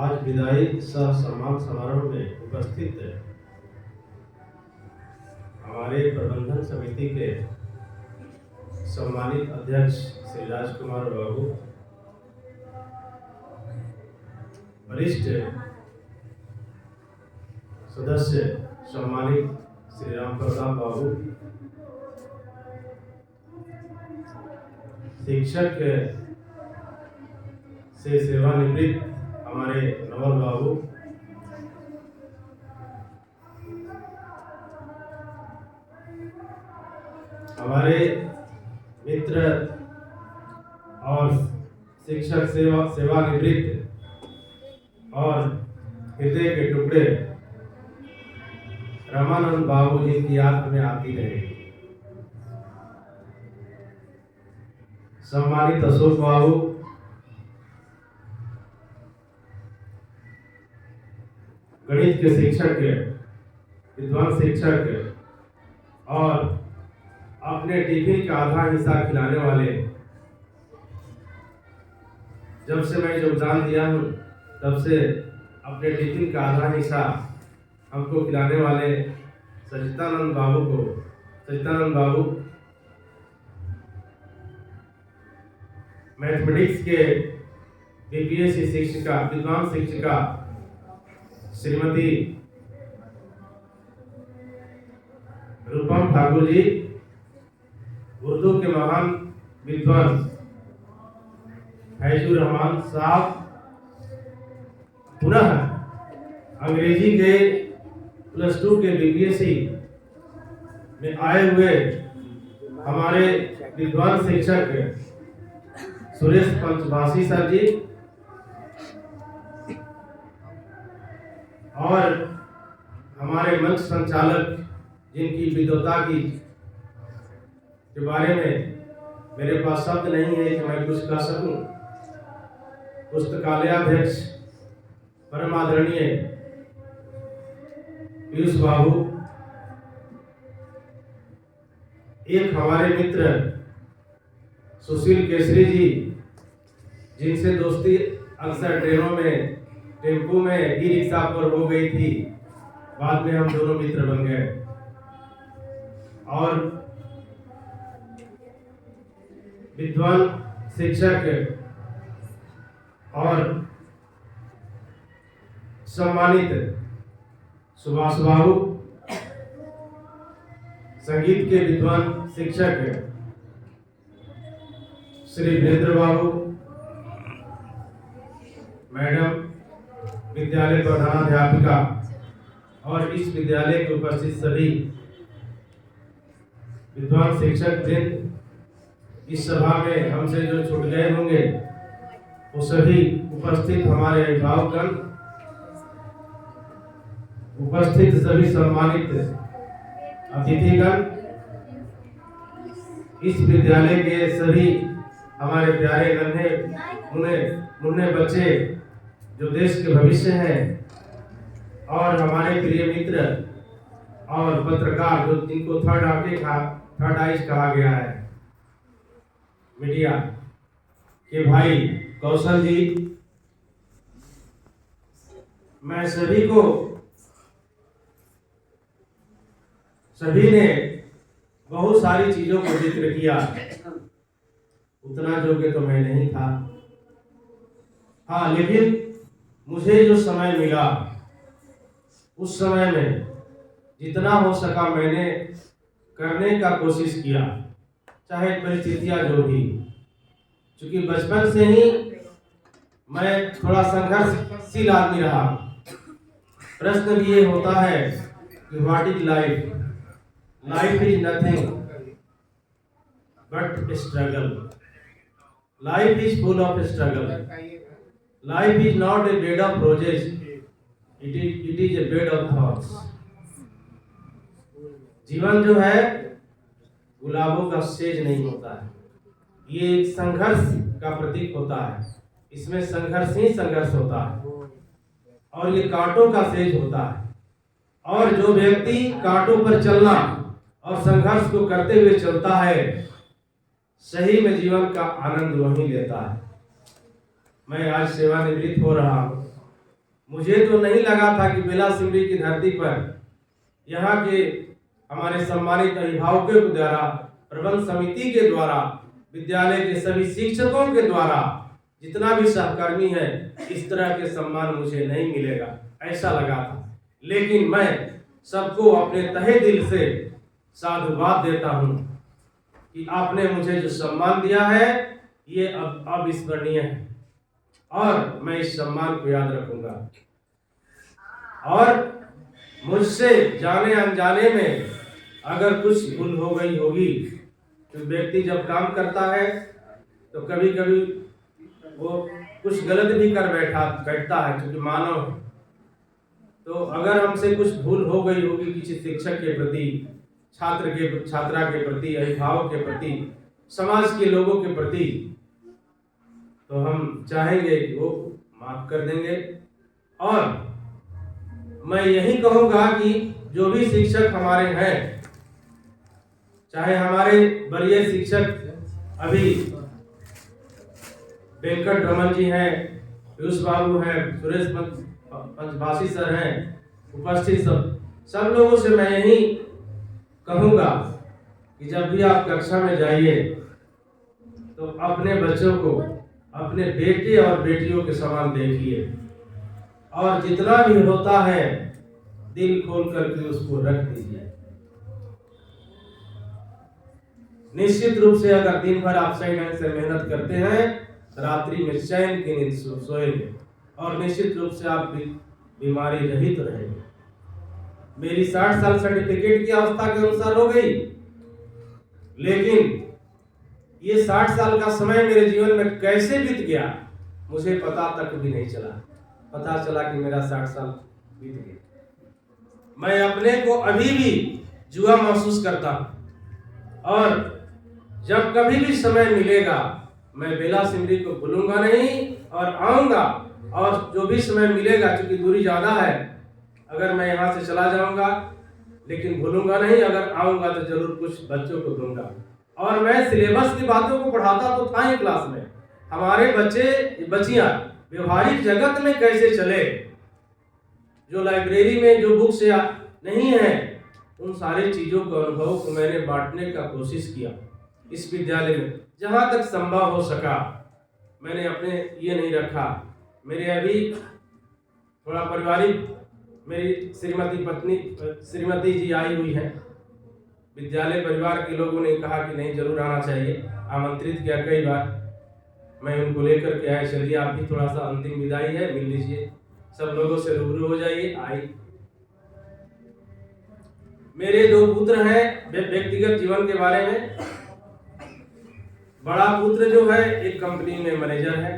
आज विदाई सह सम्मान समारोह में उपस्थित हमारे प्रबंधन समिति के सम्मानित अध्यक्ष श्री राजकुमार बाबू, वरिष्ठ सदस्य सम्मानित श्री राम प्रताप बाबू, शिक्षक से सेवानिवृत्त हमारे नवल बाबू, हमारे मित्र और शिक्षक सेवानिवृत्त और हृदय के टुकड़े रामानंद बाबू जी की याद हमें आती रहेगी। सम्मानित अशोक बाबू, गणित के शिक्षक, विद्वान शिक्षक और अपने टिफिन का आधा हिस्सा खिलाने वाले, जब से मैं योगदान दिया हूँ तब से अपने टिफिन का आधा हिस्सा हमको खिलाने वाले सचिदानंद बाबू मैथमेटिक्स के बीपीएससी शिक्षिका, विद्वान शिक्षिका श्रीमती रूपम ठाकुर जी, उर्दू के महान विद्वान फैजुर रहमान साहब, पुनः अंग्रेजी के +2 के बीपीएससी में आए हुए हमारे विद्वान शिक्षक सुरेश पंचभाषी सर जी और हमारे मंच संचालक, जिनकी विद्वता की के बारे में मेरे पास शब्द नहीं है कि मैं कुछ कह सकूं, पुस्तकालयाध्यक्ष परम आदरणीय पीयूष बाबू, एक हमारे मित्र सुशील केसरी जी, जिनसे दोस्ती अक्सर ट्रेनों में, टेम्पो में, ई रिक्शा पर हो गई थी, बाद में हम दोनों मित्र बन गए। और विद्वान शिक्षक और सम्मानित सुभाष बाबू, संगीत के विद्वान शिक्षक श्री वीरेंद्र बाबू, मैडम विद्यालय प्रधानाध्यापिका और इस विद्यालय के उपस्थित सभी विद्वान शिक्षक वृंद, इस सभा में हमसे जो छूट गए होंगे वो सभी उपस्थित हमारे अभिभावकगण, उपस्थित सभी सम्मानित अतिथिगण, इस विद्यालय के सभी हमारे प्यारे नन्हे मुन्ने बच्चे जो देश के भविष्य हैं, और हमारे प्रिय मित्र और पत्रकार जो जिनको थर्ड आइज कहा गया है, मीडिया के भाई कौशल जी, मैं सभी ने बहुत सारी चीजों को जिक्र किया, उतना योग्य तो मैं नहीं था। हाँ, लेकिन मुझे जो समय मिला उस समय में जितना हो सका मैंने करने का कोशिश किया, चाहे परिस्थितियां जो भी, क्योंकि बचपन से ही मैं थोड़ा संघर्षशील आदमी रहा। प्रश्न भी ये होता है कि what is life? Life is nothing but struggle. Life is full of struggle. Life is not a bed of roses, it is a bed of thoughts. जीवन जो है गुलाबों का सेज नहीं होता है, ये एक संघर्ष का प्रतीक होता है। इसमें संघर्ष ही संघर्ष होता है और ये कांटों का सेज होता है। और जो व्यक्ति कांटों पर चलना और संघर्ष को करते हुए चलता है, सही में जीवन का आनंद वही लेता है। मैं आज सेवानिवृत्त हो रहा हूँ, मुझे तो नहीं लगा था कि बेला सिमरी की धरती पर यहाँ के हमारे सम्मानित अभिभावकों के द्वारा, प्रबंध समिति के द्वारा, विद्यालय के सभी शिक्षकों के द्वारा, जितना भी सहकर्मी है, इस तरह के सम्मान मुझे नहीं मिलेगा, ऐसा लगा था। लेकिन मैं सबको अपने तहे दिल से साधुवाद देता हूँ कि आपने मुझे जो सम्मान दिया है ये अब अविस्मरणीय है और मैं इस सम्मान को याद रखूंगा। और मुझसे जाने अनजाने में अगर कुछ भूल हो गई होगी, तो व्यक्ति जब काम करता है तो कभी कभी वो कुछ गलत भी कर बैठता है, क्योंकि मानव है। तो अगर हमसे कुछ भूल हो गई होगी किसी शिक्षक के प्रति, छात्रा के प्रति, अभिभावक के प्रति, समाज के लोगों के प्रति, तो हम चाहेंगे कि वो माफ कर देंगे। और मैं यही कहूँगा कि जो भी शिक्षक हमारे हैं, चाहे हमारे वरीय शिक्षक अभी वेंकट रमन जी हैं, पीयूष बाबू हैं, सुरेश पंचभाषी सर हैं, उपस्थित सब लोगों से मैं यही कहूँगा कि जब भी आप कक्षा में जाइए तो अपने बच्चों को अपने बेटे और बेटियों के समान देखिए और जितना भी होता है दिल खोल करके उसको रख दीजिए। निश्चित रूप से अगर दिन भर आप सही ढंग से मेहनत करते हैं, रात्रि में चैन की नींद सोएंगे और निश्चित रूप से आप बीमारी रहित रहेंगे। मेरी 60 साल सर्टिफिकेट की अवस्था के अनुसार हो गई, लेकिन ये 60 साल का समय मेरे जीवन में कैसे बीत गया मुझे पता तक भी नहीं चला। पता चला कि मेरा 60 साल बीत गया। मैं अपने को अभी भी जुआ महसूस करता हूं और जब कभी भी समय मिलेगा मैं बेला सिमरी को भूलूंगा नहीं और आऊंगा। और जो भी समय मिलेगा, क्योंकि दूरी ज्यादा है, अगर मैं यहाँ से चला जाऊंगा लेकिन भूलूंगा नहीं, अगर आऊंगा तो जरूर कुछ बच्चों को दूंगा। और मैं सिलेबस की बातों को पढ़ाता तो था ही क्लास में, हमारे बच्चियां व्यवहारिक जगत में कैसे चले, जो लाइब्रेरी में जो बुक्स नहीं है, उन सारी चीजों के अनुभव को मैंने बांटने का कोशिश किया इस विद्यालय में, जहां तक संभव हो सका। मैंने अपने ये नहीं रखा। मेरे अभी थोड़ा पारिवारिक, मेरी श्रीमती जी आई हुई है, विद्यालय परिवार के लोगों ने कहा कि नहीं जरूर आना चाहिए, आमंत्रित किया कई बार। मैं उनको लेकर के आया, चलिए आप भी थोड़ा सा अंतिम विदाई है, मिल लीजिए, सब लोगों से रूबरू हो जाइए। आई मेरे 2 पुत्र हैं। व्यक्तिगत जीवन के बारे में, बड़ा पुत्र जो है एक कंपनी में मैनेजर है,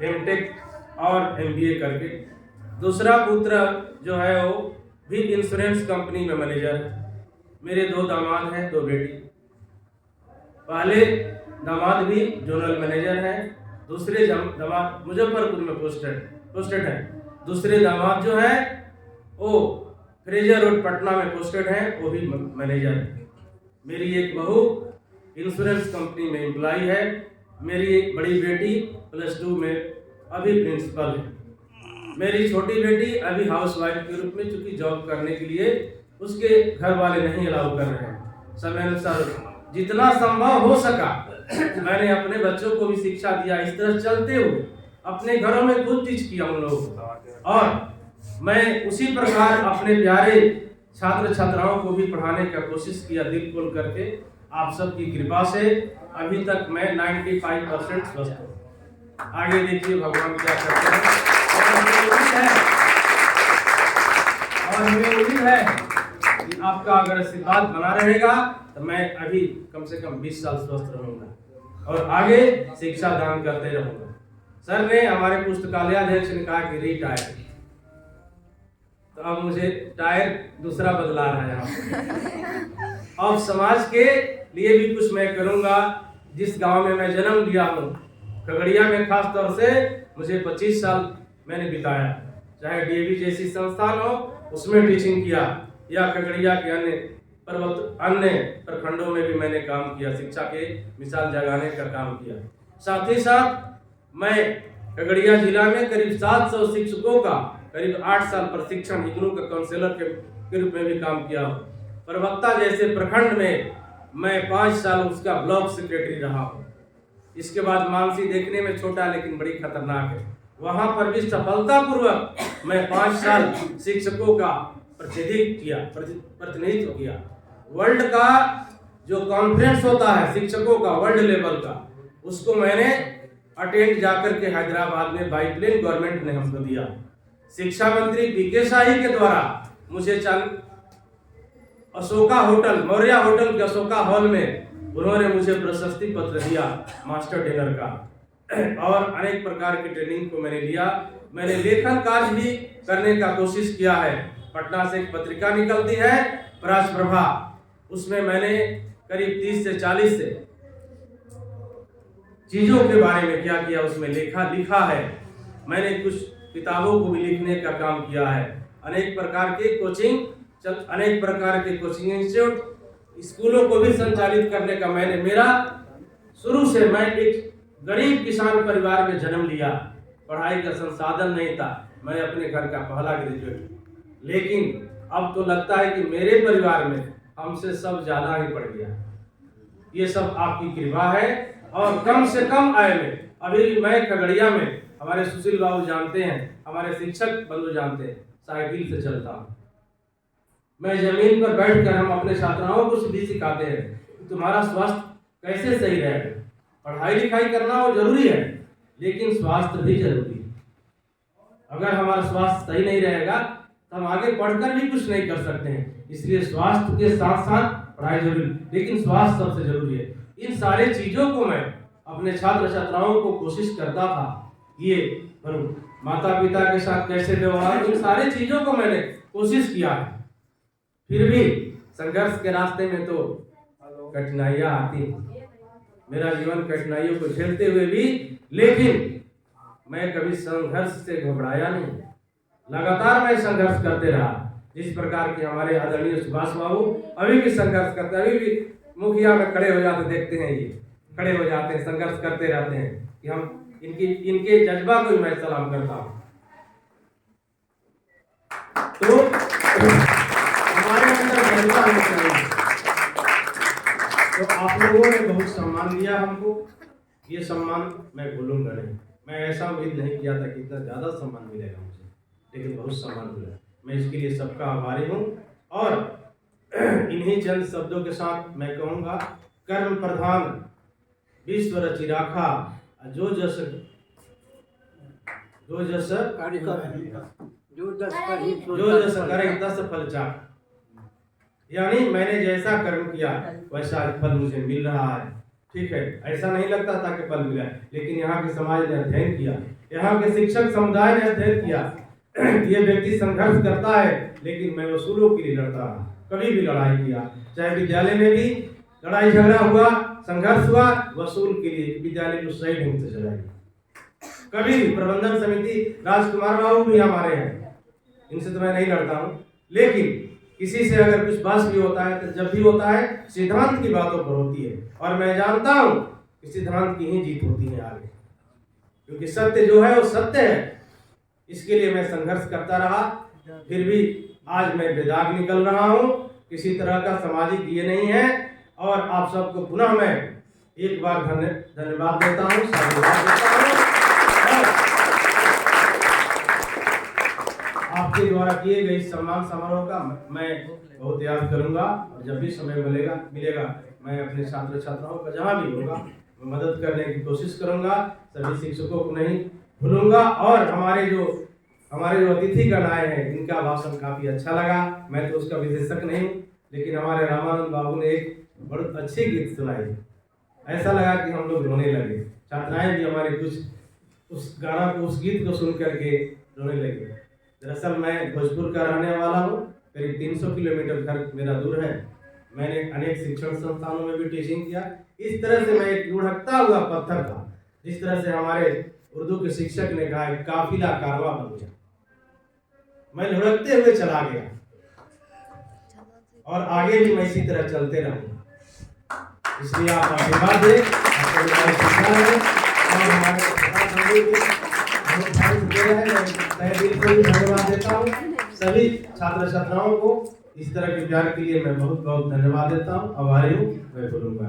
एमटेक और एमबीए करके। दूसरा पुत्र जो है वो भी इंश्योरेंस कंपनी में मैनेजर है। मेरे 2 दामाद हैं, 2 बेटी। पहले दामाद भी जोनल मैनेजर हैं, दूसरे दामाद मुजफ्फरपुर में पोस्टेड है। दूसरे दामाद जो है वो फ्रेजर रोड पटना में पोस्टेड है, वो भी मैनेजर है। मेरी एक बहू इंश्योरेंस कंपनी में एम्प्लॉय है। मेरी एक बड़ी बेटी +2 में अभी प्रिंसिपल है। मेरी छोटी बेटी अभी हाउसवाइफ के रूप में, चूंकि जॉब करने के लिए उसके घर वाले नहीं अलाउ कर रहे हैं। समय अनुसार जितना संभव हो सका मैंने अपने बच्चों को भी शिक्षा दिया। इस तरह चलते हुए अपने घरों में खुद टीच किया उन लोगों को, और मैं उसी प्रकार अपने प्यारे छात्र छात्राओं को भी पढ़ाने का कोशिश किया दिल खोल करके। आप सबकी कृपा से अभी तक मैं 95% स्वस्थ हूँ। आगे देखिए भगवान क्या करते हैं। और मुझे उम्मीद है कि आपका अगर आशीर्वाद बना रहेगा तो मैं अभी कम से कम 20 साल स्वस्थ रहूंगा और आगे शिक्षा दान करते रहूंगा। सर ने, हमारे पुस्तकालयाध्यक्ष ने कहा कि रिटायर, तो अब मुझे टायर दूसरा बदला रहा है यहाँ। अब समाज के लिए भी कुछ मैं करूंगा। जिस गांव में मैं जन्म लिया हूँ, खगड़िया में खास तौर से मुझे 25 साल मैंने बिताया, चाहे डीएवी जैसी संस्थान हो उसमें टीचिंग किया, या खगड़िया के अन्य प्रखंडों में भी मैंने काम किया, शिक्षा के मिसाल जगाने का काम किया। साथ ही साथ मैं खगड़िया जिला में करीब 700 शिक्षकों का करीब 8 साल प्रशिक्षण इग्नू का काउंसलर के रूप में भी काम किया हूँ। प्रवक्ता जैसे प्रखंड में मैं 5 साल उसका ब्लॉक सेक्रेटरी रहा हूँ। इसके बाद मानसी देखने में छोटा लेकिन बड़ी खतरनाक है, वहां पर भी सफलतापूर्वक मैं 5 साल शिक्षकों का प्रतिनिधित्व किया। वर्ल्ड का जो कॉन्फ्रेंस होता है शिक्षकों का वर्ल्ड लेवल का, उसको मैंने अटेंड जाकर के हैदराबाद में बाई प्लेन गवर्नमेंट ने हमको दिया। शिक्षा मंत्री पीके शाही के द्वारा मुझे अशोका होटल, मौर्य होटल के अशोका हॉल में उन्होंने मुझे प्रशस्ति पत्र दिया मास्टर ट्रेनर का, और अनेक प्रकार की ट्रेनिंग को मैंने लिया। मैंने लेखन कार्य भी करने का कोशिश किया है। पटना से एक पत्रिका निकलती है राजप्रभा, उसमें मैंने करीब 30 से 40 से चीजों के बारे में क्या किया, उसमें लिखा है। मैंने कुछ किताबों को भी लिखने का काम किया है। अनेक प्रकार के कोचिंग इंस्टीट्यूट, स्कूलों को भी संचालित करने का मेरा शुरू से, मैं एक गरीब किसान परिवार में जन्म लिया। पढ़ाई का संसाधन नहीं था, मैं अपने घर का पहला ग्रेजुएट, लेकिन अब तो लगता है कि मेरे परिवार में हमसे सब ज्यादा ही पढ़ गया। ये सब आपकी कृपा है। और कम से कम आय में अभी मैं खगड़िया में, हमारे सुशील बाबू जानते हैं, हमारे शिक्षक बंधु जानते हैं, साइकिल से चलता हूँ। मैं जमीन पर बैठकर, हम अपने छात्राओं को भी सिखाते हैं तुम्हारा स्वास्थ्य कैसे सही रहेगा। पढ़ाई लिखाई करना वो जरूरी है, लेकिन स्वास्थ्य भी जरूरी है। अगर हमारा स्वास्थ्य सही नहीं रहेगा तो हम आगे पढ़कर भी कुछ नहीं कर सकते हैं। इसलिए स्वास्थ्य के साथ साथ पढ़ाई जरूरी, लेकिन स्वास्थ्य सबसे जरूरी है। इन सारे चीजों को मैं अपने छात्र छात्राओं को कोशिश करता था, ये माता पिता के साथ कैसे व्यवहार, इन सारे चीजों को मैंने कोशिश किया है। फिर भी संघर्ष के रास्ते में तो कठिनाइयां आती हैं। मेरा जीवन कठिनाइयों को झेलते हुए भी, लेकिन मैं कभी संघर्ष से घबराया नहीं, लगातार मैं संघर्ष करते रहा। जिस प्रकार के हमारे आदरणीय सुभाष बाबू अभी भी संघर्ष करते, अभी भी मुखिया में खड़े हो जाते, देखते हैं ये खड़े हो जाते हैं, संघर्ष करते रहते हैं कि हम इनके जज्बा को मैं सलाम करता हूँ। तो हमारे अंदर जज्बा होना चाहिए। तो आप लोगों ने बहुत सम्मान दिया हमको, ये सम्मान मैं भूलूंगा नहीं। मैं ऐसा उम्मीद नहीं किया था कि इतना ज्यादा सम्मान मिलेगा मुझे, लेकिन बहुत सम्मान मिला। मैं इसके लिए सबका आभारी हूँ। और इन्हीं चंद शब्दों के साथ मैं कहूँगा, कर्म प्रधान विश्व रचि राखा, जो जस करे तस फल चाखा। यानी मैंने जैसा कर्म किया वैसा फल मुझे मिल रहा है। ठीक है, ऐसा नहीं लगता था कि फल मिला, लेकिन यहाँ के समाज ने अध्ययन किया, यहाँ के शिक्षक समुदाय ने अध्ययन किया। ये व्यक्ति संघर्ष करता है, लेकिन मैं वसूलों के लिए लड़ता रहा, कभी भी लड़ाई किया। चाहे विद्यालय में भी लड़ाई झगड़ा हुआ, संघर्ष हुआ, वसूल के लिए विद्यालय को सही ढंग से चलाई। कभी भी प्रबंधन समिति, राजकुमार बाबू भी हमारे हैं, इनसे तो मैं नहीं लड़ता हूँ, लेकिन किसी से अगर कुछ बहस भी होता है तो जब भी होता है सिद्धांत की बातों पर होती है। और मैं जानता हूँ कि सिद्धांत की ही जीत होती है आगे, क्योंकि सत्य जो है वो सत्य है। इसके लिए मैं संघर्ष करता रहा, फिर भी आज मैं बेदाग निकल रहा हूँ। किसी तरह का सामाजिक ये नहीं है। और आप सबको पुनः मैं एक बार धन्यवाद देता हूँ, साधुवाद देता हूँ। आपके द्वारा किए गए सम्मान समारोह का मैं बहुत याद करूंगा, और जब भी समय मिलेगा मैं अपने छात्र छात्राओं का जहाँ भी होगा मैं मदद करने की कोशिश करूंगा। सभी शिक्षकों को नहीं भूलूंगा। और हमारे जो अतिथिगण आए हैं, इनका भाषण काफी अच्छा लगा। मैं तो उसका विशेषज्ञ नहीं हूँ, लेकिन हमारे रामानंद बाबू ने एक बहुत अच्छी गीत सुनाई, ऐसा लगा कि हम लोग रोने लगे। छात्राएं भी हमारे कुछ उस गीत को सुन करके रोने लगे। दरअसल मैं भोजपुर का रहने वाला हूँ, करीब 300 किलोमीटर घर मेरा दूर है। मैंने अनेक शिक्षण संस्थानों में भी टीचिंग किया। इस तरह से मैं एक लुढ़कता हुआ पत्थर था, जिस तरह से हमारे उर्दू के शिक्षक ने कहा, काफिला कारवा बन गया। मैं लुढ़कते हुए चला गया, और आगे भी मैं इसी तरह चलते रहूंगा। इसलिए आप आशीर्वाद दें, और हमारे तहे दिल से भी धन्यवाद देता हूँ। सभी छात्र छात्राओं को इस तरह के प्यार के लिए मैं बहुत बहुत धन्यवाद देता हूँ। आभारी हूँ। मैं बोलूँगा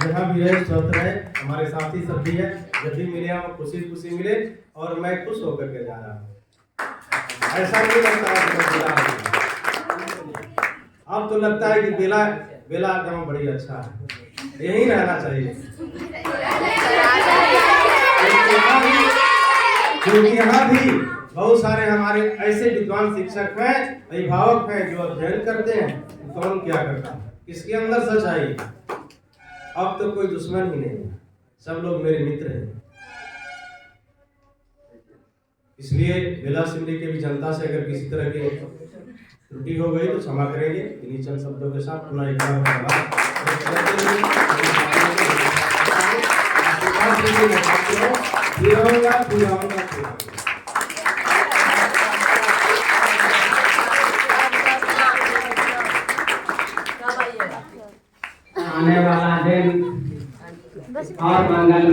जहाँ भी रहे स्वस्थ रहे, हमारे साथी सब भी है, जब भी मिले हम खुशी खुशी मिले और मैं खुश होकर के जा रहा हूँ। ऐसा नहीं लगता है अब तो लगता है कि बेला बेला गाँव बड़ी अच्छा है, यही रहना चाहिए। क्योंकि यहाँ भी बहुत सारे हमारे ऐसे विद्वान शिक्षक हैं, अभिभावक हैं जो अध्ययन करते हैं कौन क्या करता है, किसके अंदर सच्चाई। अब तो कोई दुश्मन ही नहीं है, सब लोग मेरे मित्र हैं। इसलिए बेला सिमरी के भी जनता से अगर किसी तरह की त्रुटि हो गई तो क्षमा करेंगे। इन्हीं चंद शब्दों के साथ पुनः एक बार आने वाला दिन और मंगलमय